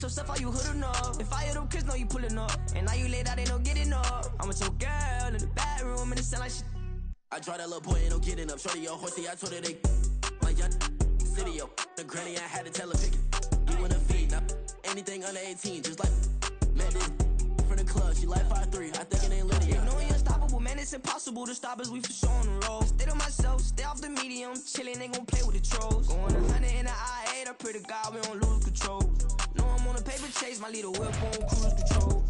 So stuff how you hood enough. If I hear them kids know you pulling up. And now you laid out, they no getting up. I'm with your girl in the bedroom and it sound like shit. I draw that little boy, ain't no getting up. Shorty, yo, horsey, I told her they my young city, yo. The granny, I had to tell her pick it. You wanna feed, now anything under 18, just like man, this from the club, she like 5'3", I think it ain't Lydia. You know we unstoppable, man, it's impossible to stop us, we for sure on the road. Stay to myself, stay off the medium, chillin', they gon' play with the trolls. Going 100 in the I-8, I pray to God we don't lose control. No, I'm on a paper chase, my leader whip on cruise control.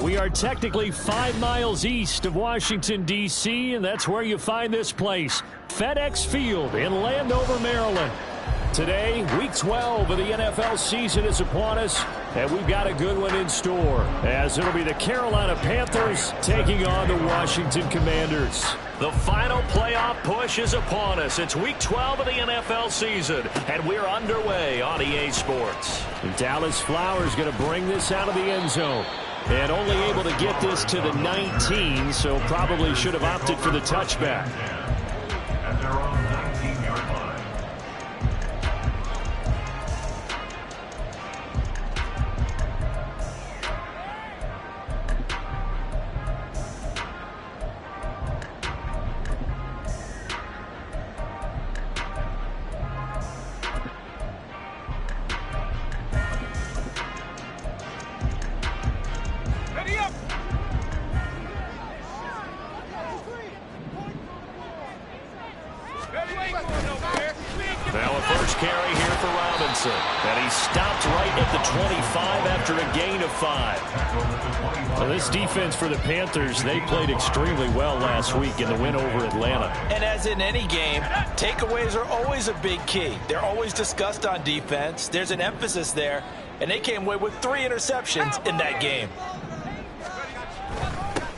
We are technically 5 miles east of Washington, D.C., and that's where you find this place, FedEx Field in Landover, Maryland. Today, Week 12 of the NFL season is upon us, and we've got a good one in store, as it'll be the Carolina Panthers taking on the Washington Commanders. The final playoff push is upon us. It's Week 12 of the NFL season, and we're underway on EA Sports. And Dallas Flowers going to bring this out of the end zone. And only able to get this to the 19, so probably should have opted for the touchback. At their own 19-yard line. Now a first carry here for Robinson. And he stopped right at the 25 after a gain of 5. Well, this defense for the Panthers, they played extremely well last week in the win over Atlanta. And as in any game, takeaways are always a big key. They're always discussed on defense. There's an emphasis there. And they came away with 3 interceptions in that game.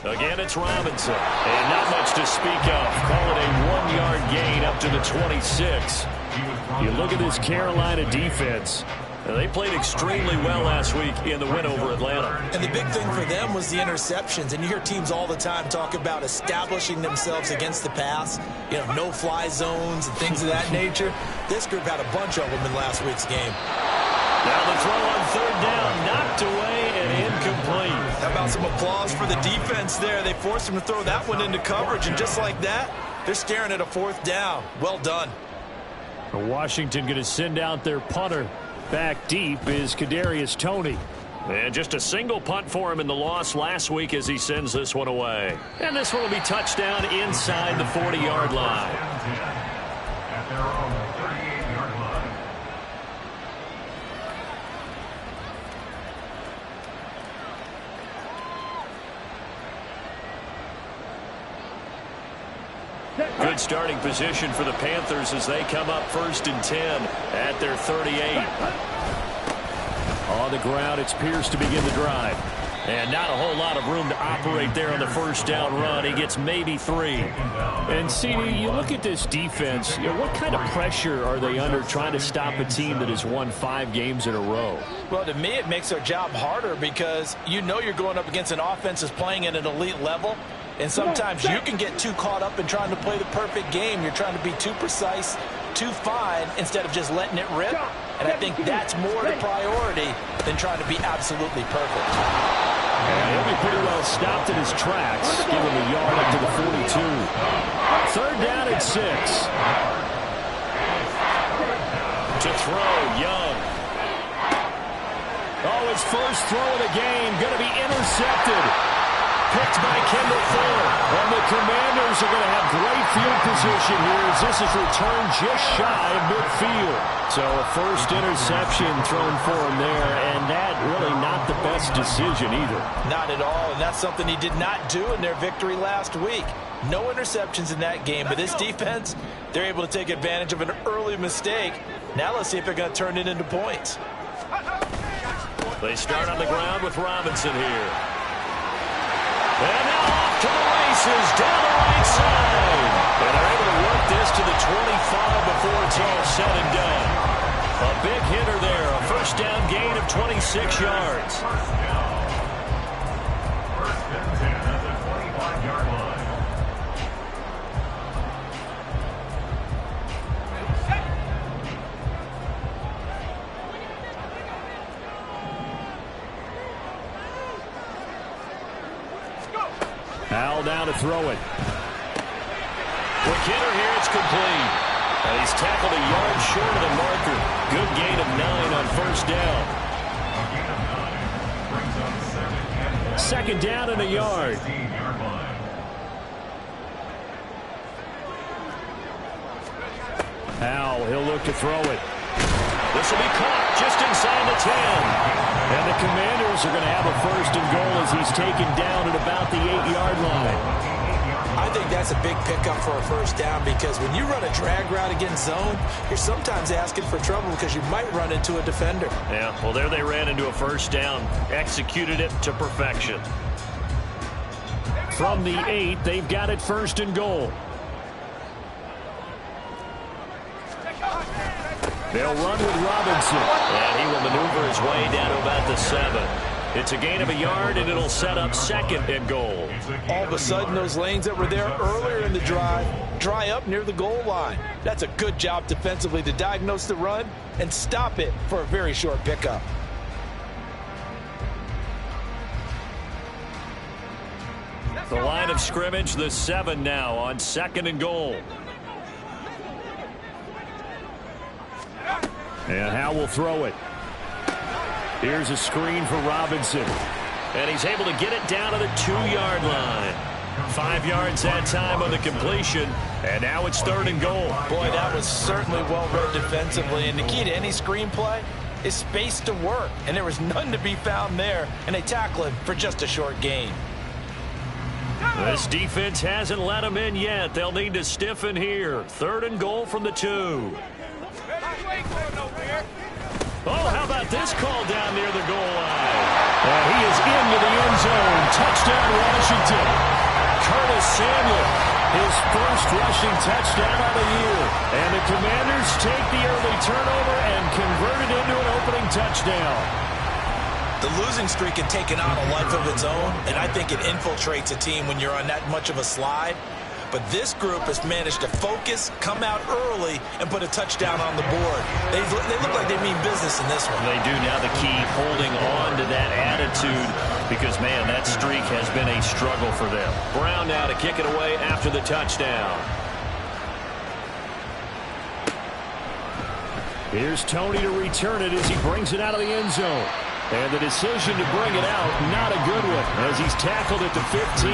Again, it's Robinson. And not much to speak of. Call it a 1-yard gain up to the 26. You look at this Carolina defense. They played extremely well last week in the win over Atlanta. And the big thing for them was the interceptions. And you hear teams all the time talk about establishing themselves against the pass. You know, no-fly zones and things of that nature. This group had a bunch of them in last week's game. Now the throw on 3rd down, knocked away and incomplete. How about some applause for the defense there? They forced him to throw that one into coverage, and just like that, they're staring at a 4th down. Well done. Washington going to send out their punter. Back deep is Kadarius Toney. And just a single punt for him in the loss last week as he sends this one away. And this one will be touchdown inside the 40-yard line. At their own 38-yard line. Good starting position for the Panthers as they come up 1st and 10 at their 38. On the ground, it's Pierce to begin the drive. And not a whole lot of room to operate there on the 1st down run. He gets maybe 3. And, CD, you look at this defense, you know, what kind of pressure are they under trying to stop a team that has won 5 games in a row? Well, to me, it makes their job harder because you know you're going up against an offense that's playing at an elite level. And sometimes you can get too caught up in trying to play the perfect game. You're trying to be too precise, too fine, instead of just letting it rip. And I think that's more the priority than trying to be absolutely perfect. And he'll be pretty well stopped in his tracks, giving him a yard up to the 42. 3rd down and 6. To throw, Young. Oh, his first throw of the game, going to be intercepted. Picked by Kendall Fuller. And the Commanders are going to have great field position here as this is returned just shy of midfield. So a first interception thrown for him there, and that really not the best decision either. Not at all, and that's something he did not do in their victory last week. No interceptions in that game, but this defense, they're able to take advantage of an early mistake. Now let's see if they're going to turn it into points. They start on the ground with Robinson here. And now 26 yards. First and 10 at the 25-yard line. Howell now to throw it. Quick hitter here, it's complete. And he's tackled a yard short of the marker. Good gain of 9 on first down. A gain of 9 brings up Second down and a yard. 16-yard line. Howell, he'll look to throw it. This will be caught just inside the 10. And the Commanders are going to have a first and goal as he's taken down at about the 8-yard line. I think that's a big pickup for a first down because when you run a drag route against zone, you're sometimes asking for trouble because you might run into a defender. Yeah, well, there they ran into a first down. Executed it to perfection. From the 8, they've got it first and goal. They'll run with Robinson. And he will maneuver his way down to about the 7. It's a gain of a yard, and it'll set up second and goal. All of a sudden, those lanes that were there earlier in the drive dry up near the goal line. That's a good job defensively to diagnose the run and stop it for a very short pickup. The line of scrimmage, the 7 now on second and goal. And Howell will throw it. Here's a screen for Robinson. And he's able to get it down to the 2-yard line. 5 yards that time on the completion. And now it's third and goal. Boy, that was certainly well read defensively. And the key to any screenplay is space to work. And there was none to be found there. And they tackle it for just a short gain. This defense hasn't let them in yet. They'll need to stiffen here. Third and goal from the 2. Oh, how about this call down near the goal line? And he is into the end zone. Touchdown, Washington. Curtis Samuel, his first rushing touchdown of the year. And the Commanders take the early turnover and convert it into an opening touchdown. The losing streak had taken on a life of its own, and I think it infiltrates a team when you're on that much of a slide. But this group has managed to focus, come out early, and put a touchdown on the board. They look like they mean business in this one. They do. Now the key, holding on to that attitude because, man, that streak has been a struggle for them. Brown now to kick it away after the touchdown. Here's Tony to return it as he brings it out of the end zone. And the decision to bring it out, not a good one, as he's tackled at the 15.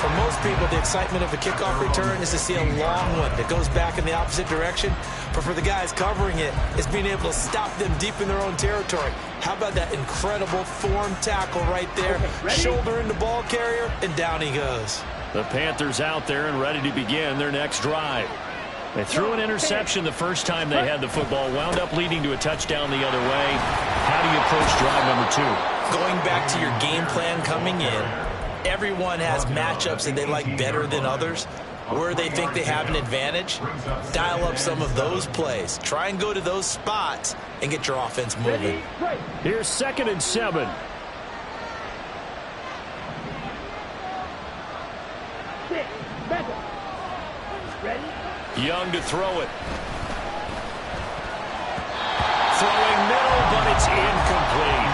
For most people, the excitement of a kickoff return is to see a long one that goes back in the opposite direction. But for the guys covering it, it's being able to stop them deep in their own territory. How about that incredible form tackle right there? Shoulder in the ball carrier, and down he goes. The Panthers out there and ready to begin their next drive. They threw an interception the first time they had the football, wound up leading to a touchdown the other way. How do you approach drive number 2? Going back to your game plan coming in, everyone has matchups that they like better than others. Where they think they have an advantage, dial up some of those plays. Try and go to those spots and get your offense moving. Here's 2nd and 7. Young to throw it. Throwing middle, but it's incomplete.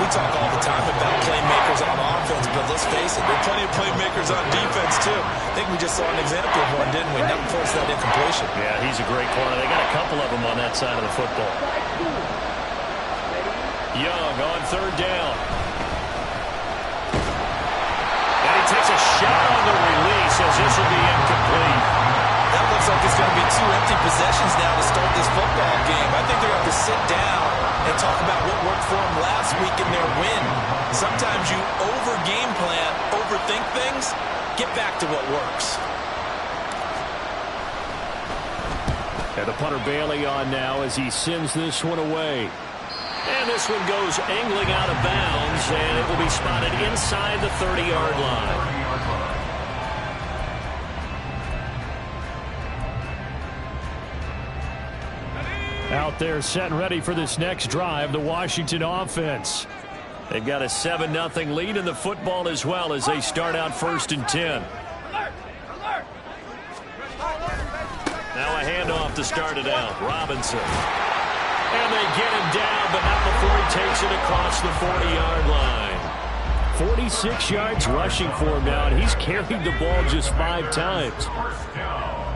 We talk all the time about playmakers on offense, but let's face it, there are plenty of playmakers on defense, too. I think we just saw an example of one, didn't we? Not force that incompletion. Yeah, he's a great corner. They got a couple of them on that side of the football. Young on 3rd down. And he takes a shot on the release as this will be incomplete. That looks like it's going to be 2 empty possessions now to start this football game. I think they're going to have to sit down and talk about what worked for them last week in their win. Sometimes you over-game plan, overthink things. Get back to what works. And the punter Bailey on now as he sends this one away. And this one goes angling out of bounds, and it will be spotted inside the 30-yard line. Out there set and ready for this next drive, the Washington offense. They've got a 7-0 lead in the football as well as they start out 1st and 10. Now a handoff to start it out. Robinson. And they get him down, but not before he takes it across the 40-yard line. 46 yards rushing for him now, and he's carried the ball just 5 times. First down.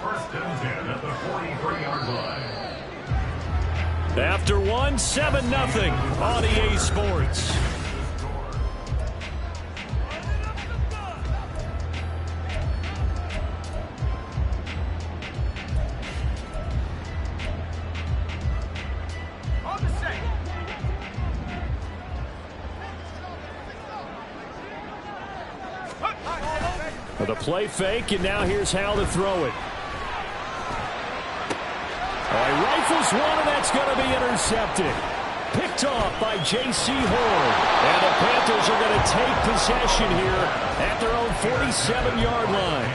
1st and 10 at the 43-yard line. After 7-0 on EA Sports. The play fake, and now here's how to throw it. All right, rifles one, and that's going to be intercepted. Picked off by J.C. Horn. And the Panthers are going to take possession here at their own 47-yard line.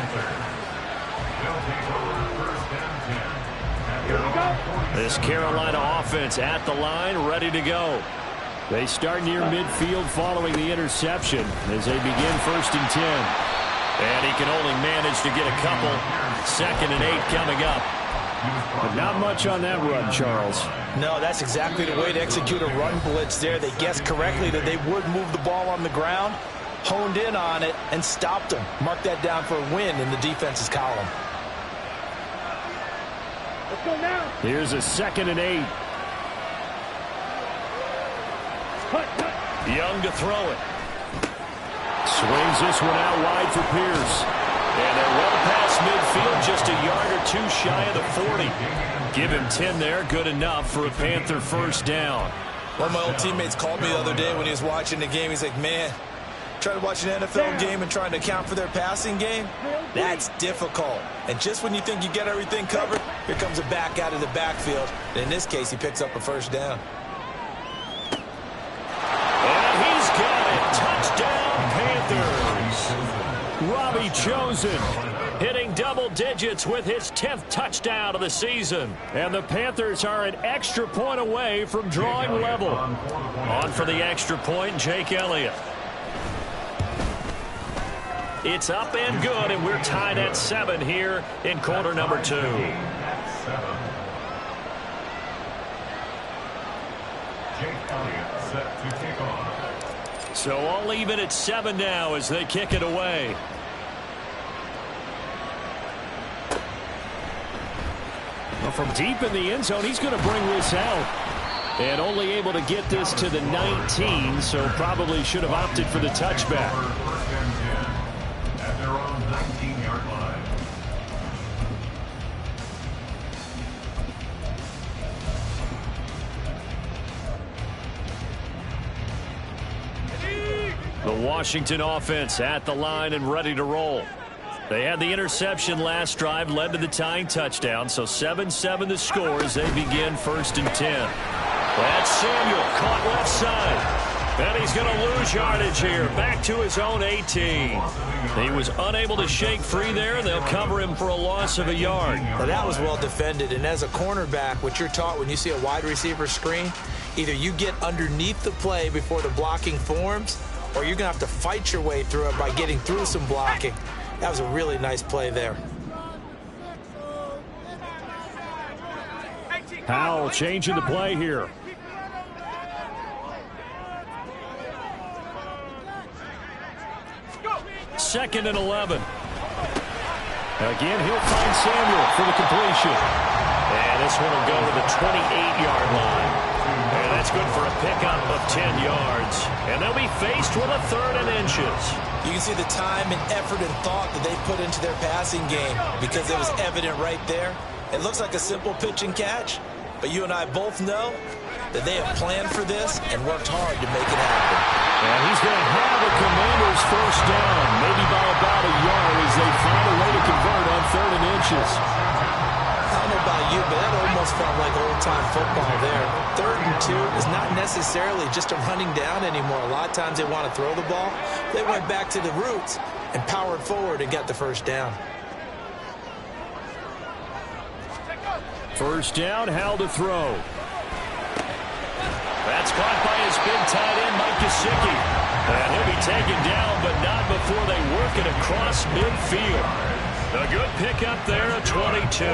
This Carolina offense at the line, ready to go. They start near midfield following the interception as they begin 1st and 10. And he can only manage to get a couple. 2nd and 8 coming up. But not much on that run, Charles. No, that's exactly the way to execute a run blitz there. They guessed correctly that they would move the ball on the ground, honed in on it, and stopped them. Mark that down for a win in the defense's column. Let's go now. Here's a 2nd and 8. Young to throw it. Swings this one out wide for Pierce. And they're well past midfield, just a yard or 2 shy of the 40. Give him 10 there, good enough for a Panther 1st down. One of my old teammates called me the other day when he was watching the game. He's like, man, trying to watch an NFL game and trying to account for their passing game, that's difficult. And just when you think you get everything covered, here comes a back out of the backfield. And in this case, he picks up a 1st down. And he's got it. Touchdown, Panthers. Robbie Chosen hitting double digits with his 10th touchdown of the season. And the Panthers are an extra point away from drawing level. On for the extra point, Jake Elliott. It's up and good, and we're tied at 7 here in quarter number 2. So all even at 7 now as they kick it away. Well, from deep in the end zone, he's going to bring this out. And only able to get this to the 19, so probably should have opted for the touchback. At their own 19-yard line. The Washington offense at the line and ready to roll. They had the interception last drive, led to the tying touchdown, so 7-7 the score as they begin 1st and 10. That's Samuel, caught left side. And he's going to lose yardage here, back to his own 18. He was unable to shake free there, and they'll cover him for a loss of a yard. Now that was well defended, and as a cornerback, what you're taught when you see a wide receiver screen, either you get underneath the play before the blocking forms, or you're going to have to fight your way through it by getting through some blocking. That was a really nice play there. Howell changing the play here. Second and 11. Again, he'll find Samuel for the completion. And this one will go to the 28-yard line. And that's good for a pickup of 10 yards. And they'll be faced with a 3rd and inches. You can see the time and effort and thought that they put into their passing game because it was evident right there. It looks like a simple pitch and catch, but you and I both know that they have planned for this and worked hard to make it happen. And he's going to have the Commanders 1st down, maybe by about a yard as they find a way to convert on 3rd and inches. I don't know about you, but that almost felt like old-time football there. 3rd and 2 is not necessarily just a running down anymore. A lot of times they want to throw the ball. They went back to the roots and powered forward and got the 1st down. First down, Howell to throw. That's caught by his big tight end, Mike Gesicki. And he'll be taken down, but not before they work it across midfield. A good pickup there, a 22.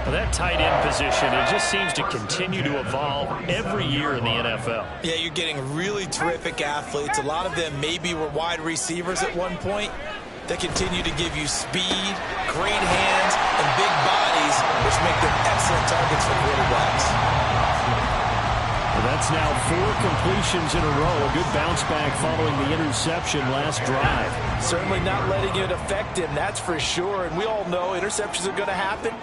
Well, that tight end position, it just seems to continue to evolve every year in the NFL. Yeah, you're getting really terrific athletes. A lot of them maybe were wide receivers at one point. They continue to give you speed, great hands, and big bodies, which make them excellent targets for quarterbacks. Well, that's now 4 completions in a row. A good bounce back following the interception last drive. Certainly not letting it affect him, that's for sure. And we all know interceptions are going to happen.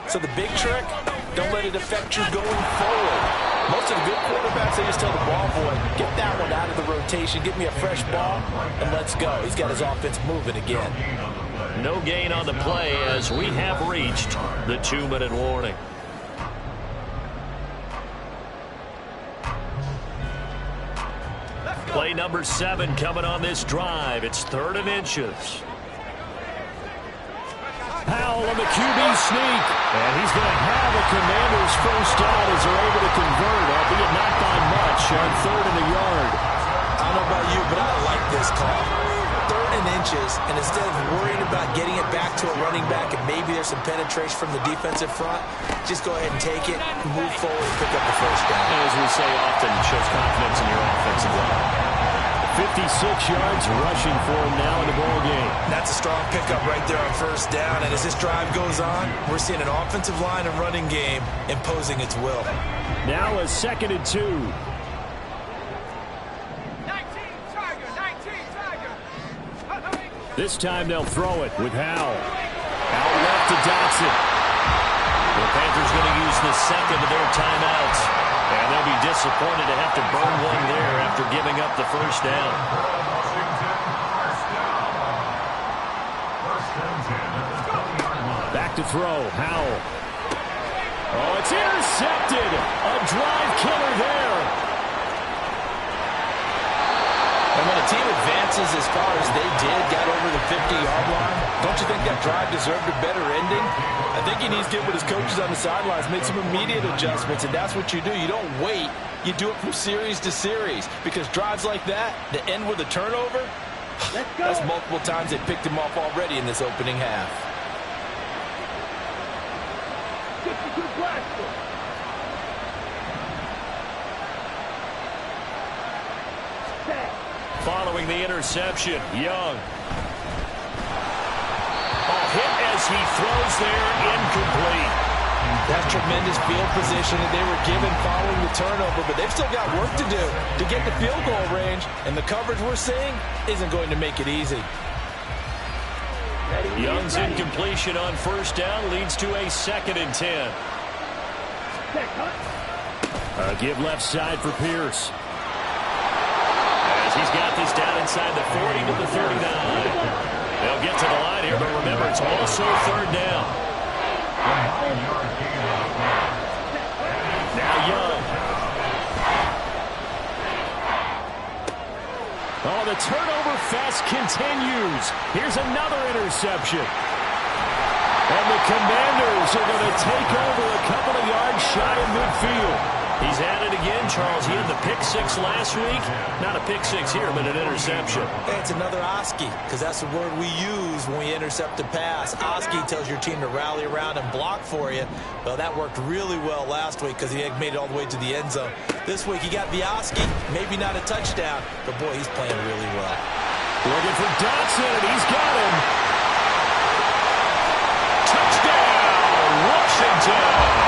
So the big trick, don't let it affect you going forward. Most of the good quarterbacks, they just tell the ball boy, get that one out of the rotation, get me a fresh ball, and let's go. He's got his offense moving again. No gain on the play as we have reached the 2-minute warning. Play number 7 coming on this drive. It's 3rd and inches. Howell on the QB sneak. And he's going to have a Commanders first down as they're able to convert, albeit not by much, on 3rd and a yard. I don't know about you, but I like this call. 3rd and inches, and instead of worrying about getting it back to a running back and maybe there's some penetration from the defensive front, just go ahead and take it, move forward, and pick up the first down. As we say often, it shows confidence in your offensive line. 56 yards rushing for him now in the ball game. That's a strong pickup right there on first down. And as this drive goes on, we're seeing an offensive line and running game imposing its will. Now a 2nd and 2. 19 Tiger. This time they'll throw it with Howell. Out left to Dotson. The Panthers going to use the second of their timeouts. And they'll be disappointed to have to burn one there after giving up the first down. Back to throw, Howell. Oh, it's intercepted. A drive killer there. And when a team advances as far as they did, got over the 50-yard line, don't you think that drive deserved a better ending? I think he needs to get with his coaches on the sidelines, make some immediate adjustments, and that's what you do. You don't wait. You do it from series to series, because drives like that end with a turnover, that's multiple times they picked him off already in this opening half. Following the interception, Young. Hit as he throws there, incomplete. That's tremendous field position that they were given following the turnover, but they've still got work to do to get the field goal range, and the coverage we're seeing isn't going to make it easy. Young's incompletion on first down leads to a 2nd and 10. A give left side for Pierce. As he's got this down inside the 40 to the 39. They'll get to the line here, but remember, it's also 3rd down. Now Young. Oh, the turnover fest continues. Here's another interception. And the Commanders are going to take over a couple of yards shy of midfield. He's at it again, Charles. He had the pick 6 last week. Not a pick 6 here, but an interception. Hey, it's another Oski, because that's the word we use when we intercept a pass. Oski tells your team to rally around and block for you. Well, that worked really well last week because he had made it all the way to the end zone. This week, he got the Oski, maybe not a touchdown, but boy, he's playing really well. Looking for Dotson, and he's got him. Touchdown, Washington.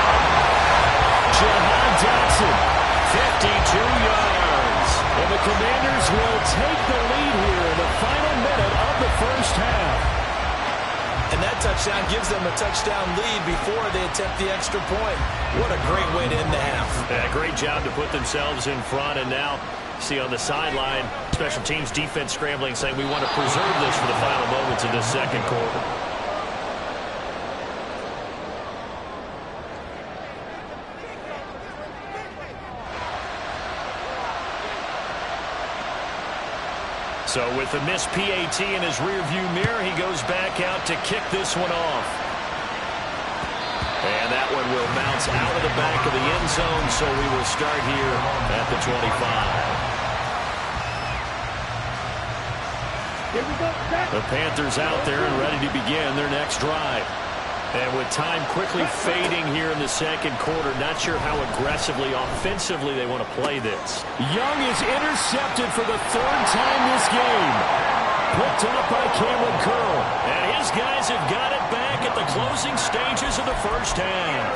Jahan Dotson, 52 yards. And the Commanders will take the lead here in the final minute of the first half. And that touchdown gives them a touchdown lead before they attempt the extra point. What a great way to end the half. Yeah, great job to put themselves in front. And now, see on the sideline, special teams defense scrambling, saying we want to preserve this for the final moments of this second quarter. So with the missed PAT in his rearview mirror, he goes back out to kick this one off. And that one will bounce out of the back of the end zone, so we will start here at the 25. The Panthers out there and ready to begin their next drive. And with time quickly fading here in the second quarter, not sure how aggressively, offensively they want to play this. Young is intercepted for the third time this game. Picked up by Cameron Curl. And his guys have got it back at the closing stages of the first half.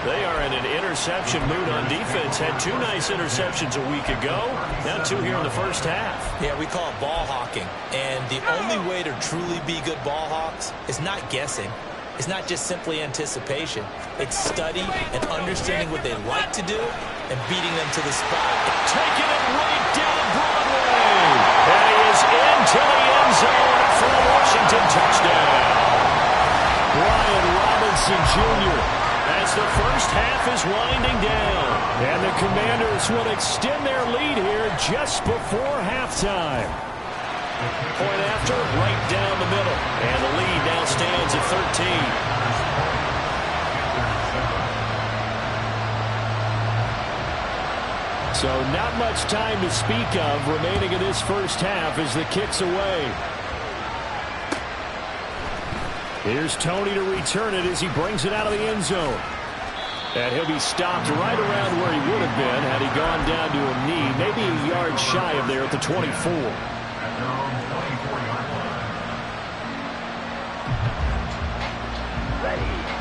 They are in an interception mood on defense. Had 2 nice interceptions a week ago. Now 2 here in the first half. Yeah, we call it ball hawking. And the only way to truly be good ball hawks is not guessing. It's not just simply anticipation. It's study and understanding what they like to do and beating them to the spot. Taking it right down Broadway. And he is into the end zone for a Washington touchdown. Brian Robinson Jr. as the first half is winding down. And the Commanders will extend their lead here just before halftime. Point after, right down the middle. And the lead now stands at 13. So not much time to speak of remaining in this first half as the kick's away. Here's Tony to return it as he brings it out of the end zone. And he'll be stopped right around where he would have been had he gone down to a knee, maybe a yard shy of there at the 24.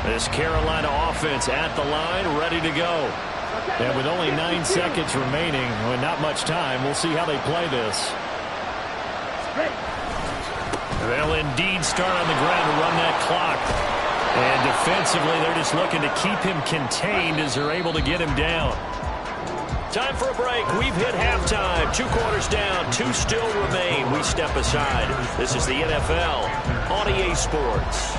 This Carolina offense at the line, ready to go. And with only 9 seconds remaining, well, not much time, we'll see how they play this. They'll indeed start on the ground to run that clock. And defensively, they're just looking to keep him contained as they're able to get him down. Time for a break. We've hit halftime. 2 quarters down. 2 still remain. We step aside. This is the NFL on EA Sports.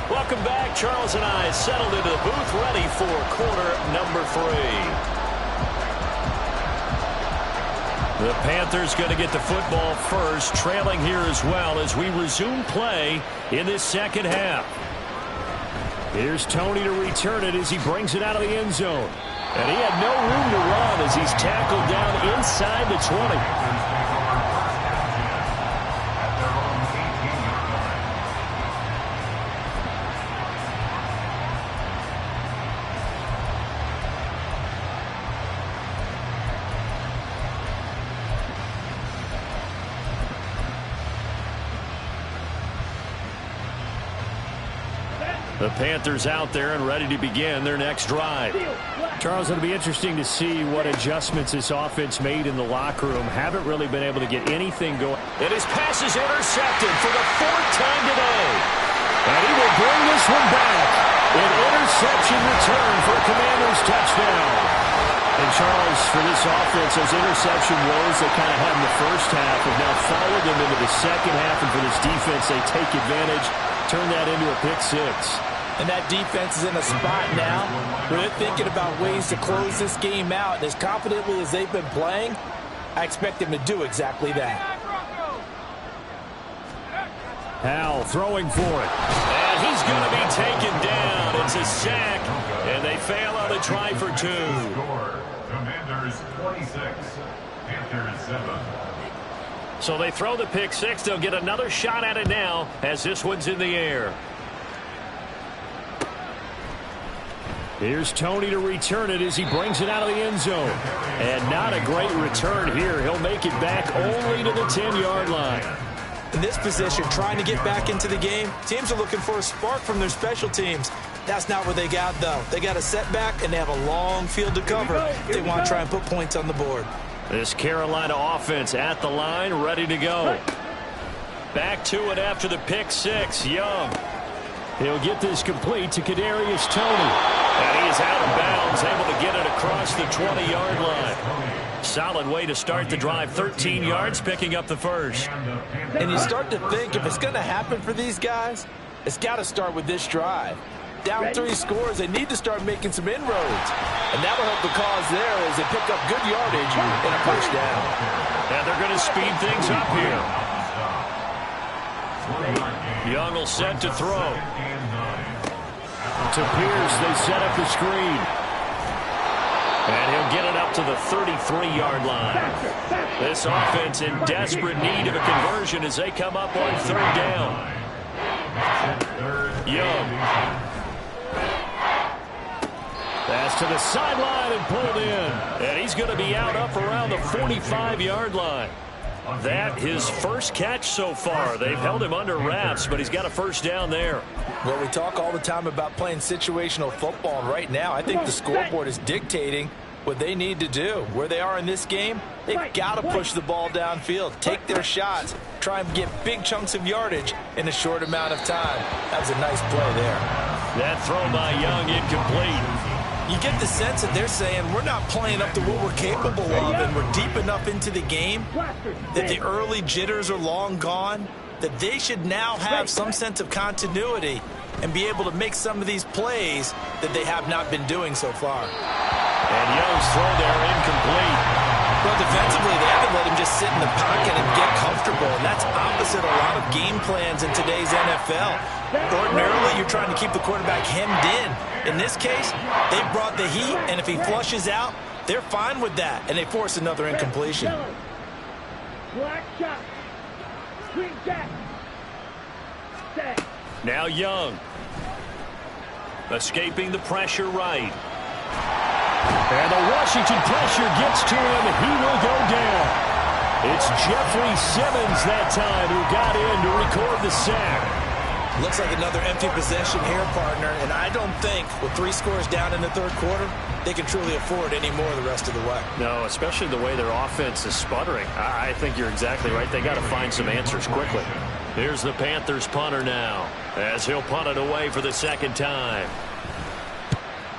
Welcome back. Charles and I settled into the booth, ready for quarter number 3. The Panthers going to get the football first, trailing here as well as we resume play in this second half. Here's Tony to return it as he brings it out of the end zone. And he had no room to run as he's tackled down inside the 20. The Panthers out there and ready to begin their next drive. Charles, it'll be interesting to see what adjustments this offense made in the locker room. Haven't really been able to get anything going. And his pass is intercepted for the 4th time today. And he will bring this one back. An interception return for a Commanders touchdown. And Charles, for this offense, those interception woes they kind of had in the first half have now followed them into the second half. And for this defense, they take advantage, turn that into a pick 6. And that defense is in a spot now where they're thinking about ways to close this game out. And as confidently as they've been playing, I expect them to do exactly that. Howell throwing for it. And he's going to be taken down. It's a sack. And they fail on the try for 2. Commanders 26, Panthers 7. So they throw the pick 6. They'll get another shot at it now as this one's in the air. Here's Tony to return it as he brings it out of the end zone. And not a great return here. He'll make it back only to the 10-yard line. In this position, trying to get back into the game, teams are looking for a spark from their special teams. That's not what they got, though. They got a setback, and they have a long field to cover. They want to try and put points on the board. This Carolina offense at the line, ready to go. Back to it after the pick 6. Young. He'll get this complete to Kadarius Toney. And he is out of bounds, able to get it across the 20-yard line. Solid way to start the drive. 13 yards, picking up the first. And you start to think if it's going to happen for these guys, it's got to start with this drive. Down 3 scores, they need to start making some inroads. And that will help the cause there as they pick up good yardage and a first down. And they're going to speed things up here. Young will set to throw. To Pierce, they set up the screen. And he'll get it up to the 33-yard line. This offense in desperate need of a conversion as they come up on third down. Young. Pass to the sideline and pulled in. And he's going to be out up around the 45-yard line. That his first catch so far. They've held him under wraps, but he's got a first down there. Well, we talk all the time about playing situational football, and right now I think the scoreboard is dictating what they need to do. Where they are in this game, they've got to push the ball downfield, take their shots, try and get big chunks of yardage in a short amount of time. That was a nice play there. That throw by Young incomplete. You get the sense that they're saying we're not playing up to what we're capable of, and we're deep enough into the game that the early jitters are long gone, that they should now have some sense of continuity and be able to make some of these plays that they have not been doing so far. And Young's throw there incomplete. Well, defensively, they haven't let him just sit in the pocket and get comfortable, and that's opposite a lot of game plans in today's NFL. Ordinarily, you're trying to keep the quarterback hemmed in. In this case, they brought the heat, and if he flushes out, they're fine with that, and they force another incompletion. Now Young. Escaping the pressure right. And the Washington pressure gets to him. He will go down. It's Jeffrey Simmons that time who got in to record the sack. Looks like another empty possession here, partner, and I don't think with 3 scores down in the third quarter, they can truly afford any more the rest of the way. No, especially the way their offense is sputtering. I think you're exactly right. They got to find some answers quickly. Here's the Panthers punter now as he'll punt it away for the second time.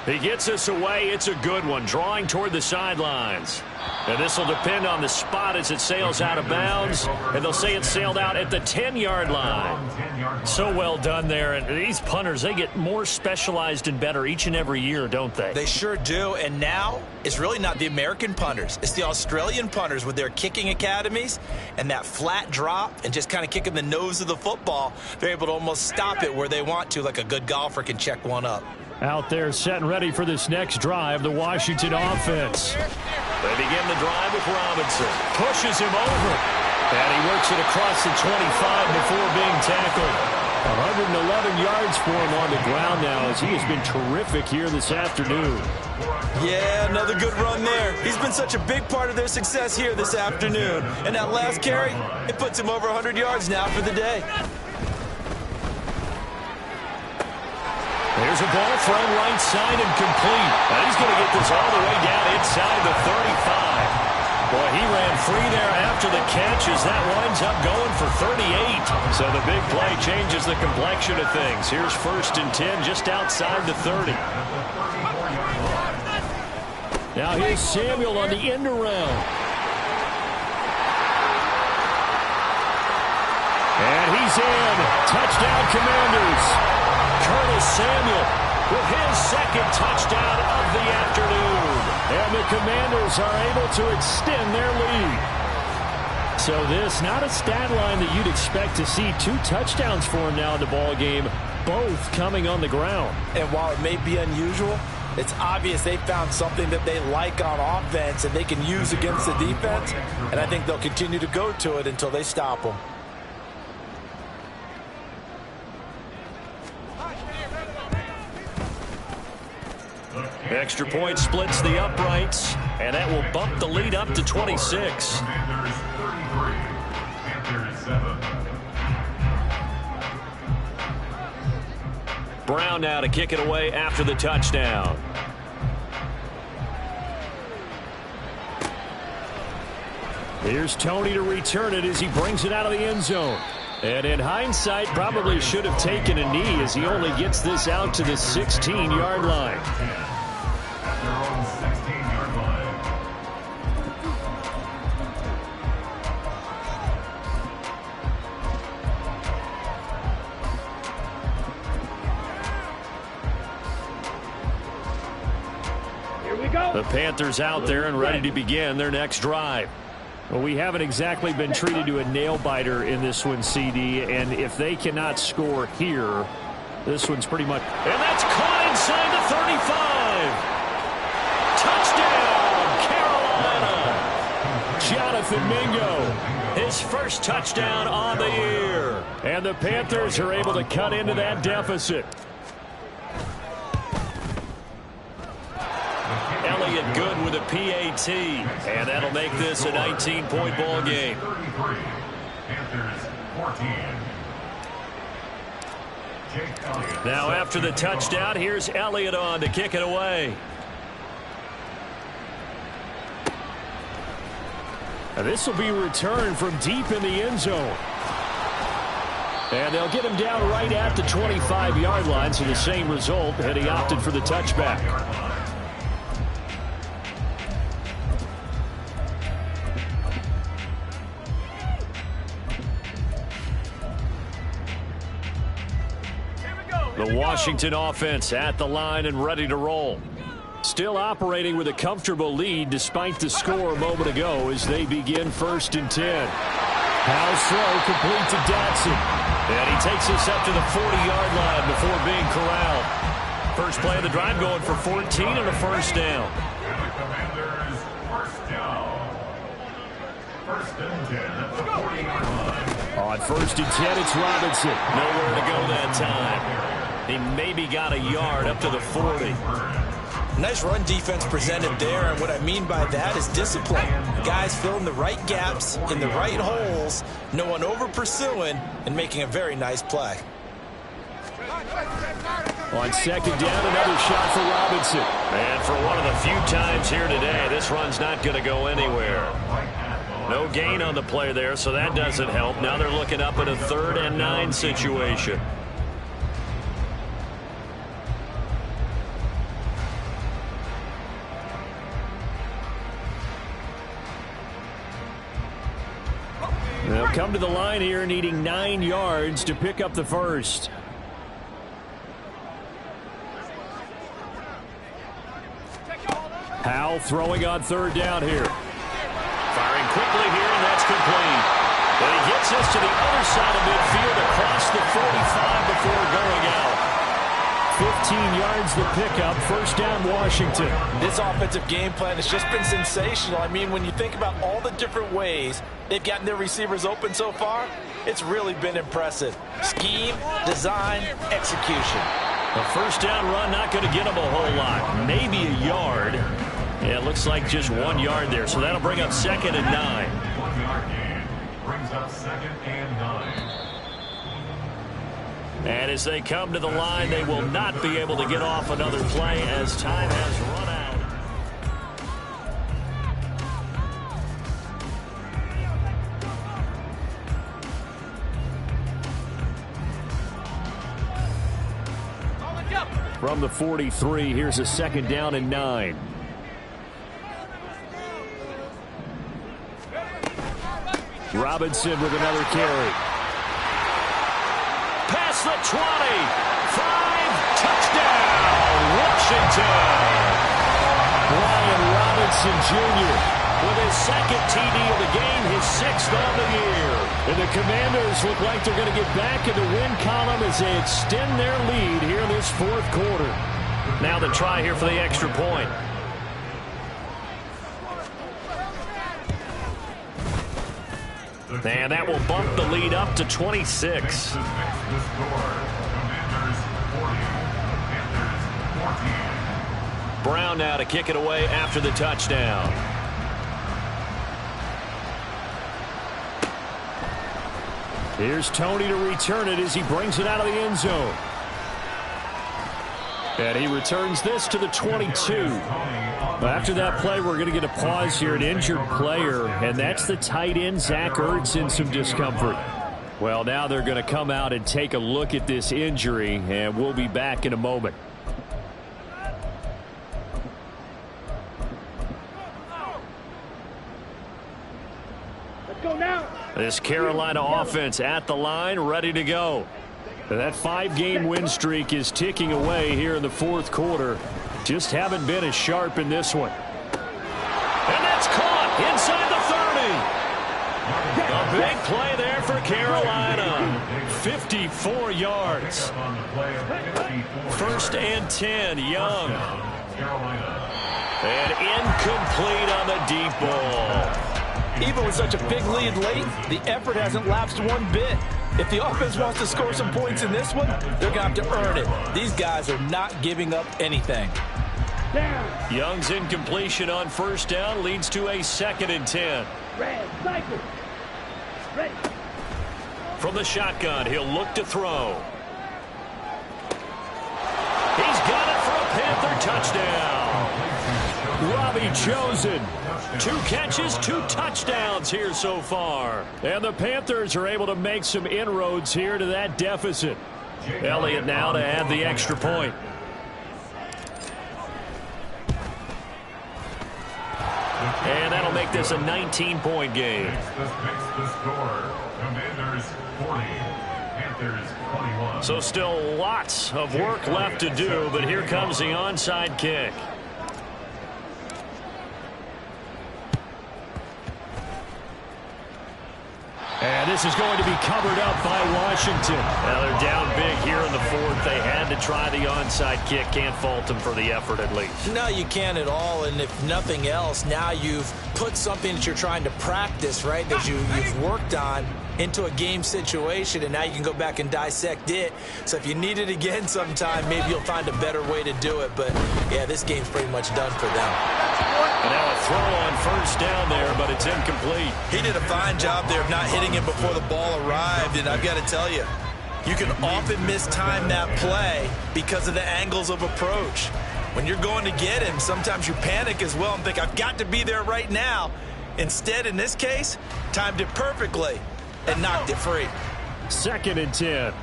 He gets this away. It's a good one, drawing toward the sidelines. And this will depend on the spot as it sails out of bounds. And they'll say it sailed out at the 10-yard line. So well done there. And these punters, they get more specialized and better each and every year, don't they? They sure do. And now it's really not the American punters. It's the Australian punters with their kicking academies and that flat drop and just kind of kicking the nose of the football. They're able to almost stop it where they want to, like a good golfer can check one up. Out there set and ready for this next drive, the Washington offense. They begin the drive with Robinson. Pushes him over. And he works it across the 25 before being tackled. 111 yards for him on the ground now as he has been terrific here this afternoon. Yeah, another good run there. He's been such a big part of their success here this afternoon. And that last carry, it puts him over 100 yards now for the day. There's a ball thrown right side and complete. And he's going to get this all the way down inside the 35. Boy, he ran free there after the catch as that winds up going for 38. So the big play changes the complexion of things. Here's 1st and 10 just outside the 30. Now here's Samuel on the end around. And he's in. Touchdown, Commanders. Curtis Samuel with his second touchdown of the afternoon. And the Commanders are able to extend their lead. So this, not a stat line that you'd expect to see. 2 touchdowns for him now in the ball game, both coming on the ground. And while it may be unusual, it's obvious they found something that they like on offense and they can use against the defense. And I think they'll continue to go to it until they stop them. Extra point splits the uprights, and that will bump the lead up to 26. Brown now to kick it away after the touchdown. Here's Tony to return it as he brings it out of the end zone. And in hindsight, probably should have taken a knee as he only gets this out to the 16-yard line. The Panthers out there and ready to begin their next drive. Well, we haven't exactly been treated to a nail-biter in this one, CD, and if they cannot score here, this one's pretty much... And that's caught inside the 35! Touchdown, Carolina! Jonathan Mingo, his first touchdown on the year. And the Panthers are able to cut into that deficit. Elliott good with a PAT, and that'll make this a 19-point ball game. 33, Panthers 14. Now after the touchdown, here's Elliott on to kick it away. And this will be returned from deep in the end zone. And they'll get him down right at the 25-yard line, so the same result, and he opted for the touchback. The Washington offense at the line and ready to roll. Still operating with a comfortable lead despite the score a moment ago as they begin 1st and 10. Howell's throw complete to Datson. And he takes us up to the 40-yard line before being corralled. First play of the drive going for 14 and a first down. And the Commanders first down. 1st and 10 at the 40-yard line. On 1st and 10, it's Robinson. Nowhere to go that time. He maybe got a yard up to the 40. Nice run defense presented there, and what I mean by that is discipline. Guys filling the right gaps in the right holes, no one over pursuing, and making a very nice play. On 2nd down, another shot for Robinson. And for one of the few times here today, this run's not going to go anywhere. No gain on the play there, so that doesn't help. Now they're looking up at a 3rd and 9 situation. They'll come to the line here needing 9 yards to pick up the first. Howell throwing on 3rd down here. Firing quickly here, and that's complete. And he gets us to the other side of midfield across the 45 before going out. 15 yards the pickup, 1st down Washington. This offensive game plan has just been sensational. I mean, when you think about all the different ways they've gotten their receivers open so far, it's really been impressive. Scheme, design, execution. A 1st down run not going to get them a whole lot. Maybe a yard. Yeah, it looks like just 1 yard there, so that'll bring up 2nd and 9. 1-yard gain brings up 2nd and 9. And as they come to the line, they will not be able to get off another play as time has run out. From the 43, here's a 2nd down and 9. Robinson with another carry. Past the 20. 5, touchdown, Washington. Brian Robinson Jr. with his 2nd TD of the game, his 6th on the year. And the Commanders look like they're going to get back in the win column as they extend their lead here in this 4th quarter. Now the try here for the extra point. And that will bump the lead up to 26. Brown now to kick it away after the touchdown. Here's Tony to return it as he brings it out of the end zone. And he returns this to the 22. After that play, we're going to get a pause here, an injured player, and that's the tight end, Zach Ertz, in some discomfort. Well, now they're going to come out and take a look at this injury, and we'll be back in a moment. Let's go now. This Carolina offense at the line, ready to go. That 5-game win streak is ticking away here in the 4th quarter. Just haven't been as sharp in this one. And that's caught inside the Big play there for Carolina. 54 yards. First and 10, Young. And incomplete on the deep ball. Even with such a big lead late, the effort hasn't lapsed one bit. If the offense wants to score some points in this one, they're going to have to earn it. These guys are not giving up anything. Young's incompletion on first down leads to a 2nd and 10. Red, cycle. Ready. From the shotgun, he'll look to throw. He's got it for a Panther touchdown. Robbie Chosen. 2 catches, 2 touchdowns here so far. And the Panthers are able to make some inroads here to that deficit. Elliott now to add the extra point. And that'll make this a 19-point game. The score. Commanders 40, Panthers 21. So still lots of work left to do, but here comes the onside kick. And this is going to be covered up by Washington. Now they're down big here in the 4th. They had to try the onside kick. Can't fault them for the effort at least. No, you can't at all. And if nothing else, now you've put something that you're trying to practice, right, that you've worked on into a game situation, and now you can go back and dissect it. So if you need it again sometime, maybe you'll find a better way to do it. But, yeah, this game's pretty much done for them. And now a throw on first down there, but it's incomplete. He did a fine job there of not hitting it before the ball arrived, and I've got to tell you, you can often mistime that play because of the angles of approach. When you're going to get him, sometimes you panic as well and think, I've got to be there right now. Instead, in this case, timed it perfectly and knocked it free. 2nd and 10.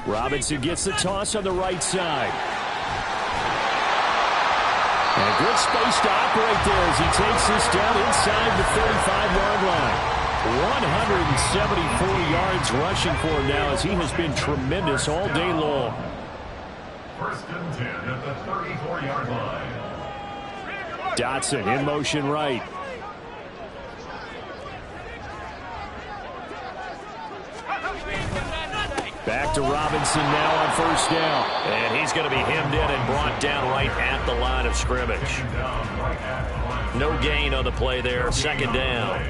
Robinson gets the toss on the right side. And good space to operate there as he takes this down inside the 35-yard line. 174 yards rushing for him now as he has been tremendous all day long. 1st and 10 at the 34-yard line. Dotson in motion right. Back to Robinson now on first down. And he's going to be hemmed in and brought down right at the line of scrimmage. No gain on the play there. 2nd down.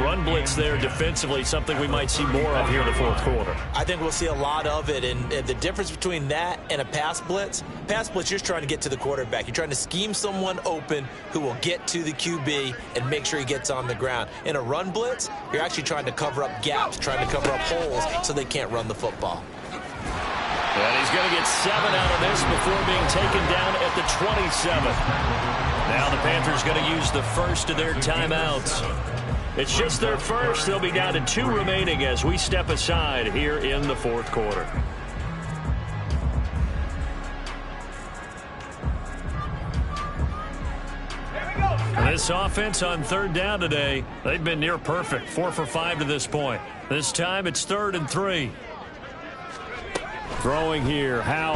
Run blitz there defensively, something we might see more of here in the 4th quarter. I think we'll see a lot of it, and the difference between that and a pass blitz, you're just trying to get to the quarterback. You're trying to scheme someone open who will get to the QB and make sure he gets on the ground. In a run blitz, you're actually trying to cover up gaps, trying to cover up holes so they can't run the football. And he's going to get 7 out of this before being taken down at the 27. Now the Panthers going to use the first of their timeouts. It's just their first. They'll be down to 2 remaining as we step aside here in the 4th quarter. This offense on 3rd down today, they've been near perfect. 4 for 5 to this point. This time it's 3rd and 3. Throwing here, Howell.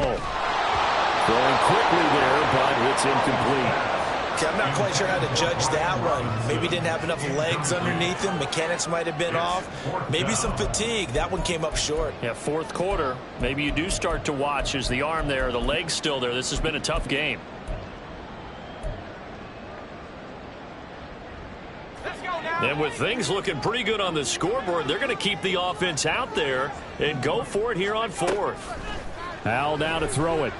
Throwing quickly there, but it's incomplete. I'm not quite sure how to judge that one. Maybe didn't have enough legs underneath him. Mechanics might have been off. Maybe some fatigue. That one came up short. Yeah, 4th quarter. Maybe you do start to watch. Is the arm there, the leg's still there? This has been a tough game. And with things looking pretty good on the scoreboard, they're going to keep the offense out there and go for it here on 4th. Howell now to throw it.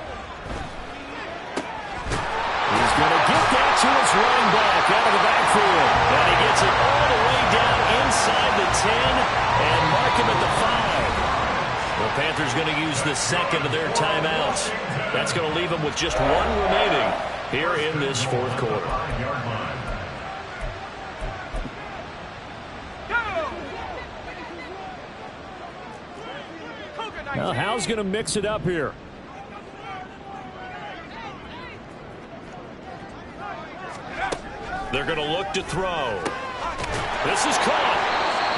He's going to get that to his running back out of the backfield. And he gets it all the way down inside the 10 and mark him at the 5. The Panthers going to use the 2nd of their timeouts. That's going to leave them with just 1 remaining here in this 4th quarter. Now, Howell's going to mix it up here. They're going to look to throw. This is caught.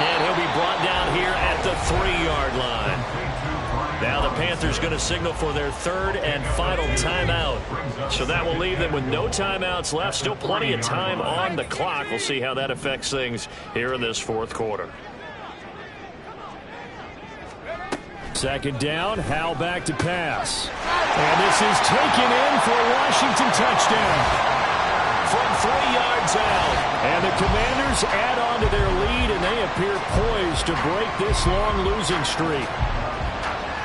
And he'll be brought down here at the 3-yard line. Now the Panthers going to signal for their 3rd and final timeout So that will leave them with no timeouts left. Still plenty of time on the clock. We'll see how that affects things here in this fourth quarter. Second down, Howell back to pass. And this is taken in for a Washington touchdown. From 3 yards out. And the Commanders add on to their lead, and they appear poised to break this long losing streak.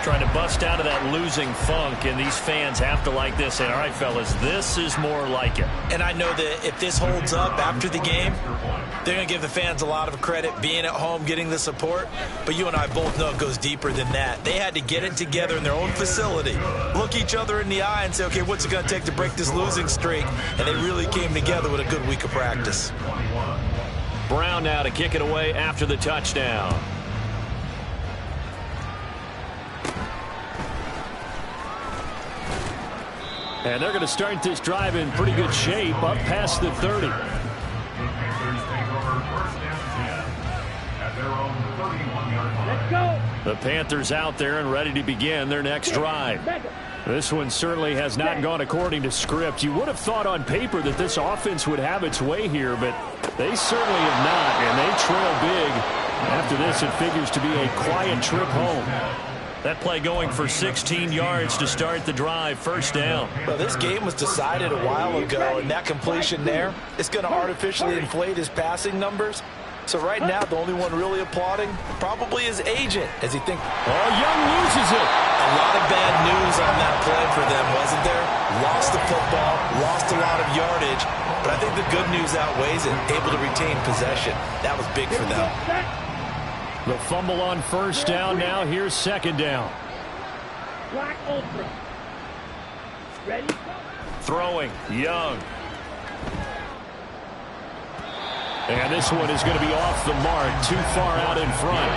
Trying to bust out of that losing funk, and these fans have to like this. And all right, fellas, this is more like it. And I know that if this holds up after the game, they're going to give the fans a lot of credit, being at home, getting the support. But you and I both know it goes deeper than that. They had to get it together in their own facility, look each other in the eye and say, okay, what's it going to take to break this losing streak? And they really came together with a good week of practice. Brown now to kick it away after the touchdown. And they're going to start this drive in pretty good shape, up past the 30. Let's go. The Panthers out there and ready to begin their next drive. This one certainly has not gone according to script. You would have thought on paper that this offense would have its way here, but they certainly have not, and they trail big. After this, it figures to be a quiet trip home. That play going for 16 yards to start the drive. First down. Well, this game was decided a while ago, and that completion there is going to artificially inflate his passing numbers. So right now, the only one really applauding probably his agent as he thinks, oh, Young loses it. A lot of bad news on that play for them, wasn't there? Lost the football, lost a lot of yardage, but I think the good news outweighs it. Able to retain possession. That was big for them. The fumble on first down. Now here's second down. Black Ultra. Ready? Throwing, Young. And this one is going to be off the mark, too far out in front.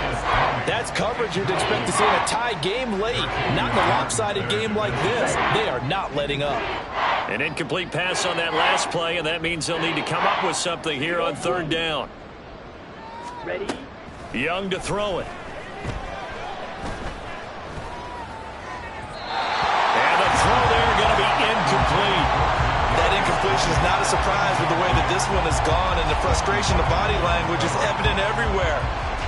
That's coverage you'd expect to see in a tie game late. Not in a lopsided game like this. They are not letting up. An incomplete pass on that last play, and that means they'll need to come up with something here on third down. Ready? Young to throw it. And the throw there going to be incomplete. That incompletion is not a surprise with the way that this one has gone, and the frustration, the body language is evident everywhere.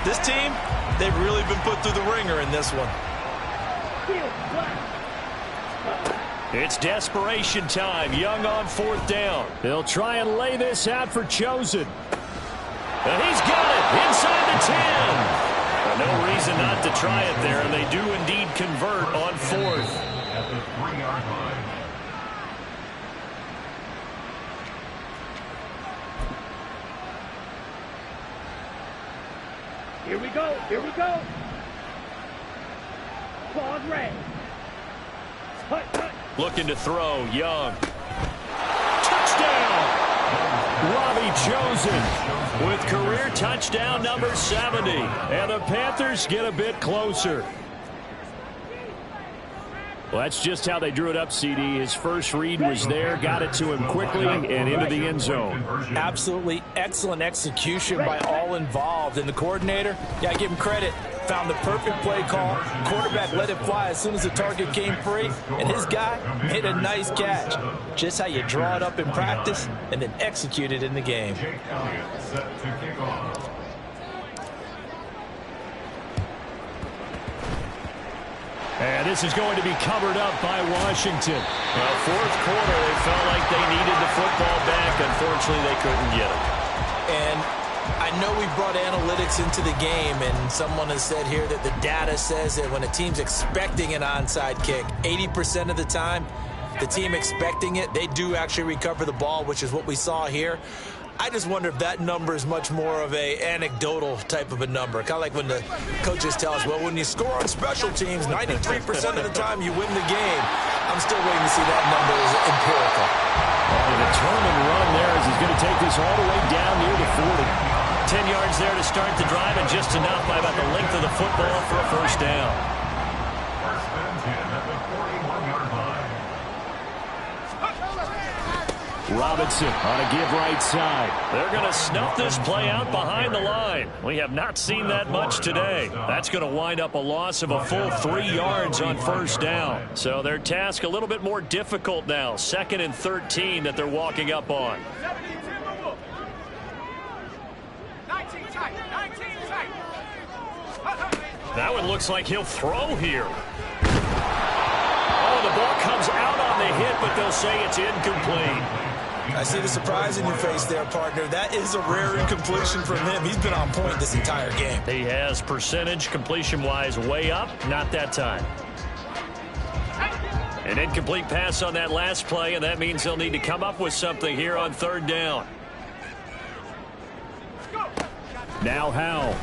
This team, they've really been put through the ringer in this one. It's desperation time. Young on fourth down. They'll try and lay this out for Chosen. And he's got it inside the 10. No reason not to try it there, and they do indeed convert on fourth. At the 3-yard line. Here we go. Here we go. Claws red. Hut. Looking to throw, Young. Touchdown! Robbie Chosen with career touchdown number 70. And the Panthers get a bit closer. Well, that's just how they drew it up, CD. His first read was there, got it to him quickly, and into the end zone. Absolutely excellent execution by all involved. And the coordinator, yeah, give him credit. Found the perfect play call. Quarterback let it fly as soon as the target came free. And his guy made a nice catch. Just how you draw it up in practice and then execute it in the game. Jake Elliott set to kick off. And this is going to be covered up by Washington. Well, fourth quarter, they felt like they needed the football back. Unfortunately, they couldn't get it. And I know we brought analytics into the game, and someone has said here that the data says that when a team's expecting an onside kick, 80% of the time, the team expecting it, they do actually recover the ball, which is what we saw here. I just wonder if that number is much more of a anecdotal type of a number. Kind of like when the coaches tell us, well, when you score on special teams, 93% of the time you win the game. I'm still waiting to see that number is empirical. A determined run there as he's going to take this all the way down near the 40. 10 yards there to start the drive, and just enough by about the length of the football for a first down. First and 10 at the 41-yard line. Robinson on a give right side. They're going to snuff this play out behind the line. We have not seen that much today. That's going to wind up a loss of a full 3 yards on first down. So their task a little bit more difficult now. 2nd and 13 that they're walking up on. That one looks like he'll throw here. Oh, the ball comes out on the hit, but they'll say it's incomplete. I see the surprise in your face there, partner. That is a rare incompletion from him. He's been on point this entire game. He has percentage completion-wise way up. Not that time. An incomplete pass on that last play, and that means they'll need to come up with something here on 3rd down. Now Howell.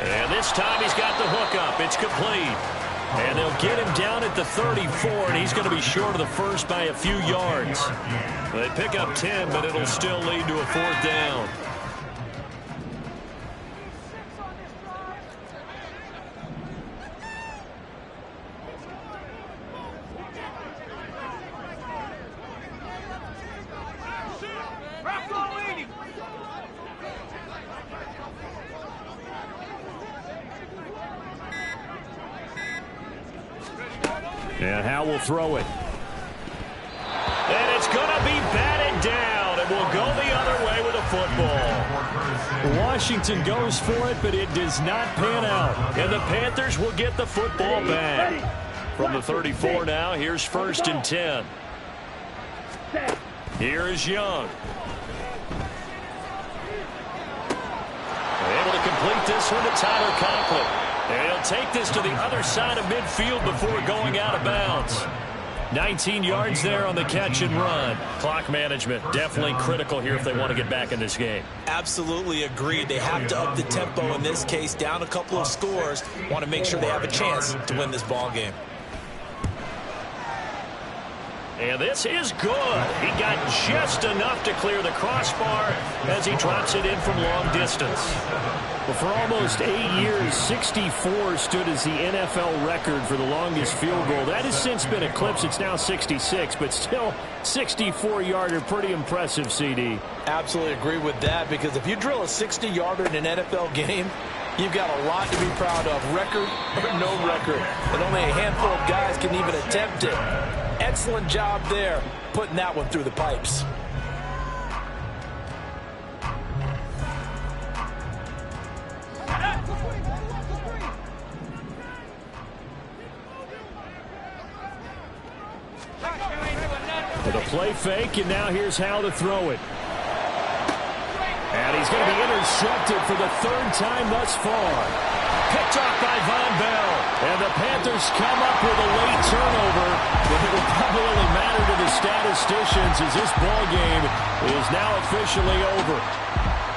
And this time he's got the hook up. It's complete. And they'll get him down at the 34, and he's going to be short of the first by a few yards. They pick up 10, but it'll still lead to a 4th down. And Howell will throw it. And it's going to be batted down. And will go the other way with a football. Washington goes for it, but it does not pan out. And the Panthers will get the football back. From the 34 now, here's 1st and 10. Here is Young. Able to complete this one to Tyler Conklin. And he'll take this to the other side of midfield before going out of bounds. 19 yards there on the catch and run. Clock management definitely critical here if they want to get back in this game. Absolutely agreed. They have to up the tempo in this case. Down a couple of scores. Want to make sure they have a chance to win this ball game. And this is good. He got just enough to clear the crossbar as he drops it in from long distance. Well, for almost 8 years, 64 stood as the NFL record for the longest field goal. That has since been eclipsed. It's now 66, but still 64-yarder. Pretty impressive, CD. Absolutely agree with that, because if you drill a 60-yarder in an NFL game, you've got a lot to be proud of, record or no record. And only a handful of guys can even attempt it. Excellent job there, putting that one through the pipes. With a play fake, and now here's how to throw it. And he's going to be intercepted for the 3rd time thus far. Picked off by Von Bell. And the Panthers come up with a late turnover. But it will probably only matter to the statisticians as this ball game is now officially over.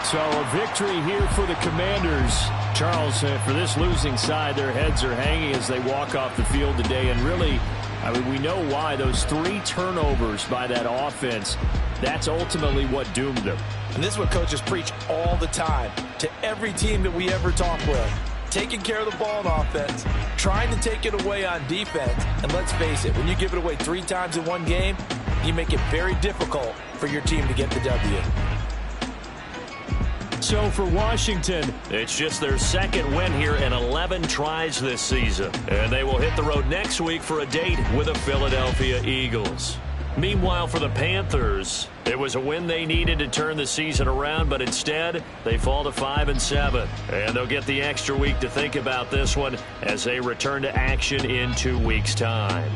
So a victory here for the Commanders. Charles, for this losing side, their heads are hanging as they walk off the field today. And really, I mean, we know why. Those 3 turnovers by that offense, that's ultimately what doomed them. And this is what coaches preach all the time to every team that we ever talk with. Taking care of the ball on offense, trying to take it away on defense. And let's face it, when you give it away 3 times in one game, you make it very difficult for your team to get the W. So for Washington, it's just their 2nd win here in 11 tries this season. And they will hit the road next week for a date with the Philadelphia Eagles. Meanwhile, for the Panthers, it was a win they needed to turn the season around, but instead, they fall to 5-7. And they'll get the extra week to think about this one as they return to action in 2 weeks' time.